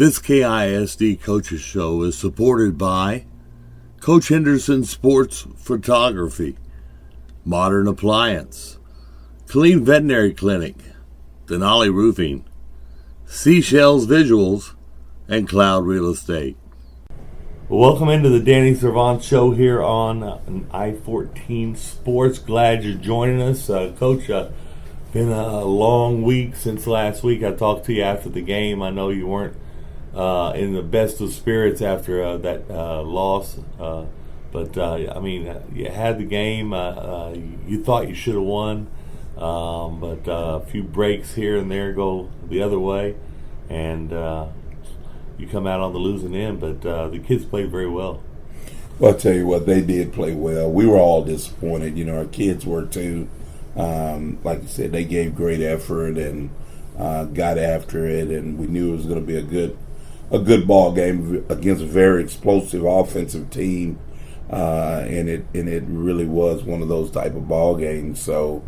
This KISD Coaches Show is supported by Coach Henderson Sports Photography, Modern Appliance, Clean Veterinary Clinic, Denali Roofing, Seashells Visuals, and Cloud Real Estate. Welcome into the Danny Servance Show here on I-14 Sports. Glad you're joining us. Coach, been a long week since last week. I talked to you after the game. I know you weren't in the best of spirits after that loss. But you had the game. You thought you should have won. But a few breaks here and there go the other way. And you come out on the losing end. But the kids played very well. Well, I'll tell you what, they did play well. We were all disappointed. You know, our kids were too. Like you said, they gave great effort and got after it. And we knew it was going to be a good ball game against a very explosive offensive team, and it really was one of those type of ball games. So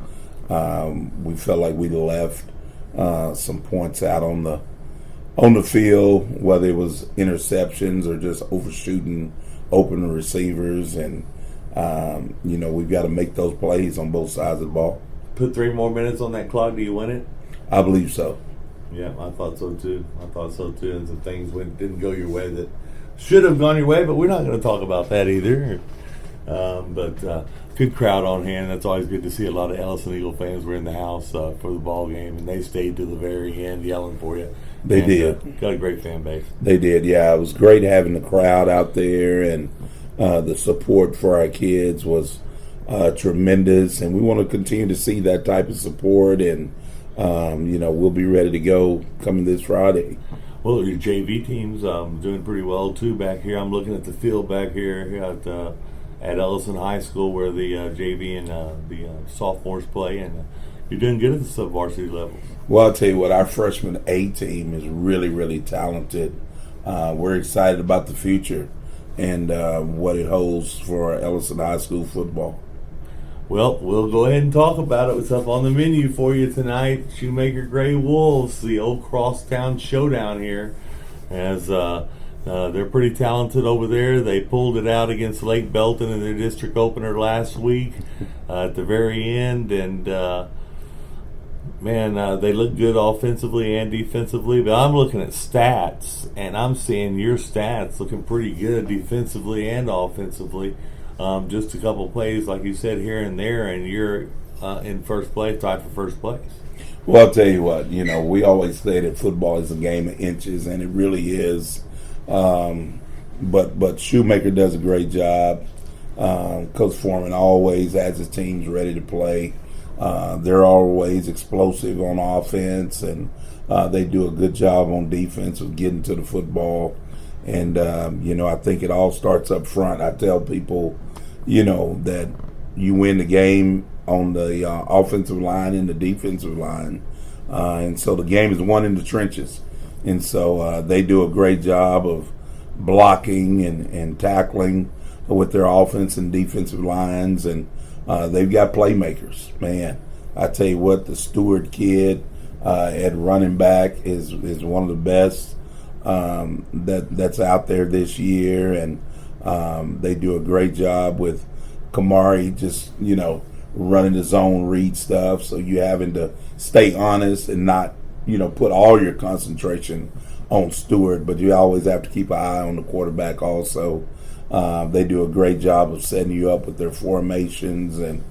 we felt like we left some points out on the field, whether it was interceptions or just overshooting open receivers, and we've got to make those plays on both sides of the ball. Put 3 more minutes on that clock. Do you win it? I believe so. Yeah, I thought so too. And some things didn't go your way that should have gone your way, but we're not going to talk about that either. But good crowd on hand. That's always good to see. A lot of Ellison Eagle fans were in the house for the ball game, and they stayed to the very end yelling for you. They did. Got a great fan base. They did, yeah. It was great having the crowd out there, and the support for our kids was tremendous, and we want to continue to see that type of support, and we'll be ready to go coming this Friday. Well, your JV team's doing pretty well too back here. I'm looking at the field back here at Ellison High School where the JV and the sophomores play, and you're doing good at the sub-varsity levels. Well, I'll tell you what, our freshman A team is really, really talented. We're excited about the future and what it holds for Ellison High School football. Well, we'll go ahead and talk about it. What's up on the menu for you tonight? Shoemaker Gray Wolves, the old Crosstown showdown here. As they're pretty talented over there. They pulled it out against Lake Belton in their district opener last week at the very end. And, they look good offensively and defensively. But I'm looking at stats, and I'm seeing your stats looking pretty good defensively and offensively. Just a couple plays, like you said, here and there, and you're in first place, tied for first place. Well, I'll tell you what, we always say that football is a game of inches, and it really is. But Shoemaker does a great job. Coach Foreman always has his teams ready to play. They're always explosive on offense, and they do a good job on defense of getting to the football. And, I think it all starts up front. I tell people, that you win the game on the offensive line and the defensive line. And so the game is won in the trenches. And so they do a great job of blocking and tackling with their offense and defensive lines. And they've got playmakers. Man, I tell you what, the Stewart kid at running back is one of the best that's out there this year, and they do a great job with Kamari just running the zone read stuff, so you having to stay honest and not put all your concentration on Stewart, but you always have to keep an eye on the quarterback also. They do a great job of setting you up with their formations, and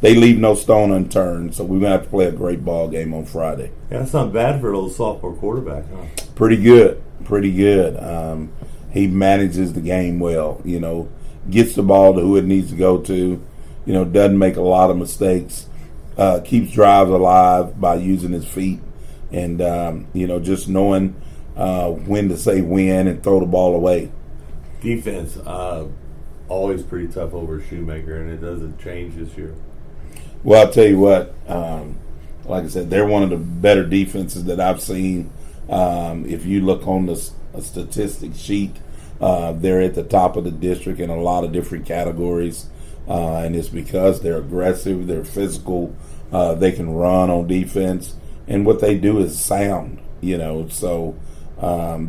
they leave no stone unturned, so we're going to have to play a great ball game on Friday. Yeah, that's not bad for an old sophomore quarterback, huh? Pretty good. He manages the game well, gets the ball to who it needs to go to, doesn't make a lot of mistakes, keeps drives alive by using his feet, and, just knowing when to say when and throw the ball away. Defense, always pretty tough over Shoemaker, and it doesn't change this year. Well, I'll tell you what, like I said, they're one of the better defenses that I've seen. If you look on the statistics sheet, they're at the top of the district in a lot of different categories, and it's because they're aggressive, they're physical, they can run on defense, and what they do is sound. So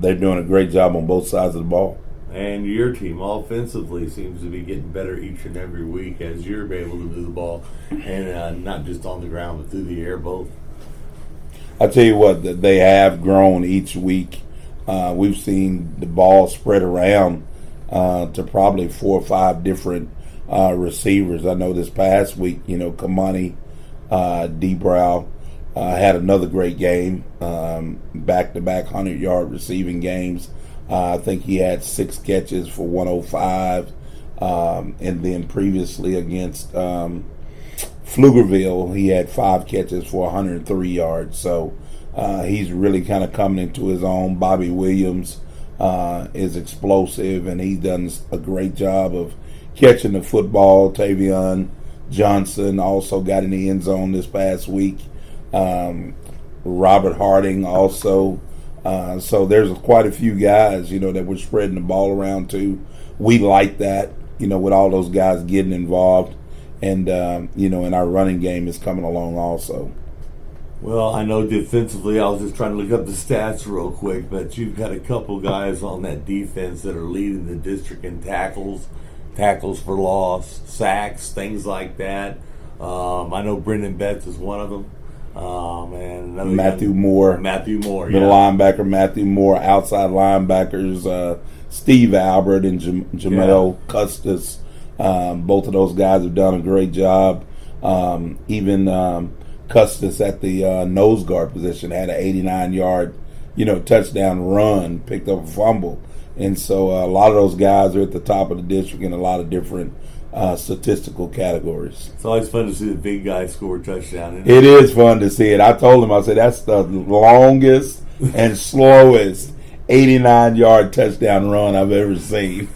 they're doing a great job on both sides of the ball. And your team offensively seems to be getting better each and every week as you're able to do the ball, and not just on the ground but through the air both. I tell you what, they have grown each week. We've seen the ball spread around to probably 4 or 5 different receivers. I know this past week, Kamani Debrow had another great game, back-to-back 100-yard receiving games. I think he had 6 catches for 105, and then previously against Pflugerville, he had 5 catches for 103 yards. So he's really kind of coming into his own. Bobby Williams is explosive, and he's done a great job of catching the football. Tavion Johnson also got in the end zone this past week. Robert Harding also. So there's quite a few guys, that we're spreading the ball around to. We like that, with all those guys getting involved. And, and our running game is coming along also. Well, I know defensively, I was just trying to look up the stats real quick, but you've got a couple guys on that defense that are leading the district in tackles for loss, sacks, things like that. I know Brendan Betts is one of them. And Matthew Moore, middle linebacker Matthew Moore, outside linebackers Steve Albert and Jamel Custis. Both of those guys have done a great job. Even Custis at the nose guard position had an 89-yard, touchdown run, picked up a fumble, and so a lot of those guys are at the top of the district in a lot of different statistical categories. It's always fun to see the big guy score a touchdown. It is fun to see it. I told him, I said, that's the longest and slowest 89-yard touchdown run I've ever seen.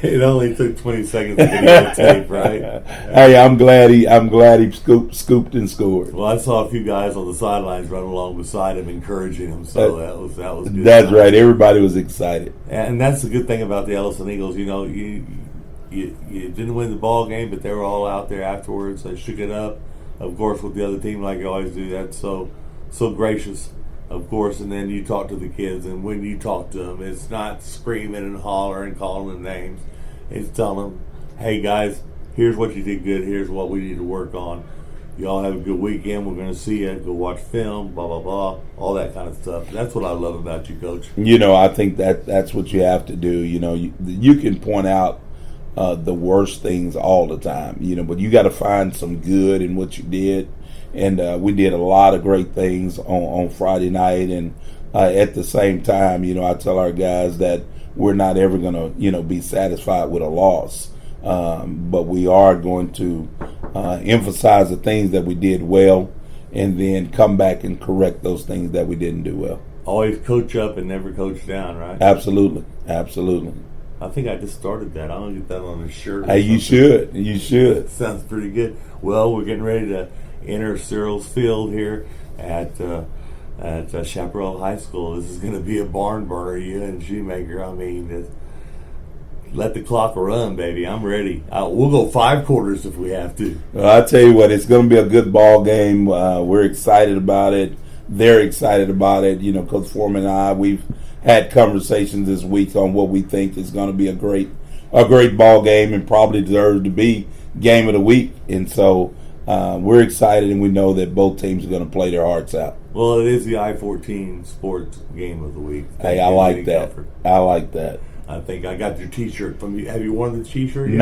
It only took 20 seconds to get the tape, right? Hey, I'm glad he scooped and scored. Well, I saw a few guys on the sidelines running along beside him, encouraging him. So that was good. That's right. Everybody was excited, and that's the good thing about the Ellison Eagles. You didn't win the ball game, but they were all out there afterwards. They shook it up, of course, with the other team like you always do. That's so gracious, of course. And then you talk to the kids, and when you talk to them, it's not screaming and hollering and calling them names. It's telling them, hey, guys, here's what you did good. Here's what we need to work on. You all have a good weekend. We're going to see you. Go watch film, blah, blah, blah, all that kind of stuff. That's what I love about you, Coach. I think that's what you have to do. You can point out the worst things all the time, but you got to find some good in what you did. And we did a lot of great things on Friday night. And at the same time, I tell our guys that we're not ever going to, be satisfied with a loss. But we are going to emphasize the things that we did well and then come back and correct those things that we didn't do well. Always coach up and never coach down, right? Absolutely. I think I just started that. I'm going to get that on a shirt. Hey, you should. Sounds pretty good. Well, we're getting ready to enter Cyril's Field here at Chaparral High School. This is going to be a barn burner, you and Shoemaker. I mean, let the clock run, baby. I'm ready. We'll go 5 quarters if we have to. Well, I tell you what, it's going to be a good ball game. We're excited about it. They're excited about it. Coach Foreman and I, we've had conversations this week on what we think is going to be a great ball game and probably deserves to be game of the week. And so we're excited, and we know that both teams are going to play their hearts out. Well, it is the I-14 sports game of the week. Hey, I like that. I like that. I think I got your T-shirt from you. Have you worn the T-shirt yet?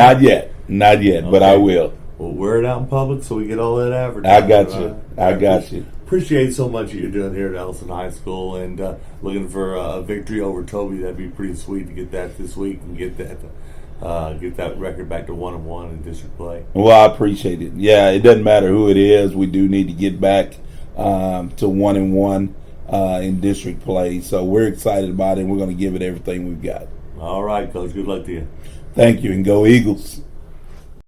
Not yet, okay. But I will. Well, wear it out in public so we get all that advertising. I got you. Appreciate so much what you're doing here at Ellison High School, and looking for a victory over Toby. That'd be pretty sweet to get that this week and get that record back to 1-1 in district play. Well, I appreciate it. Yeah, it doesn't matter who it is. We do need to get back to 1-1 in district play. So we're excited about it, and we're going to give it everything we've got. All right, Coach. Good luck to you. Thank you, and go Eagles.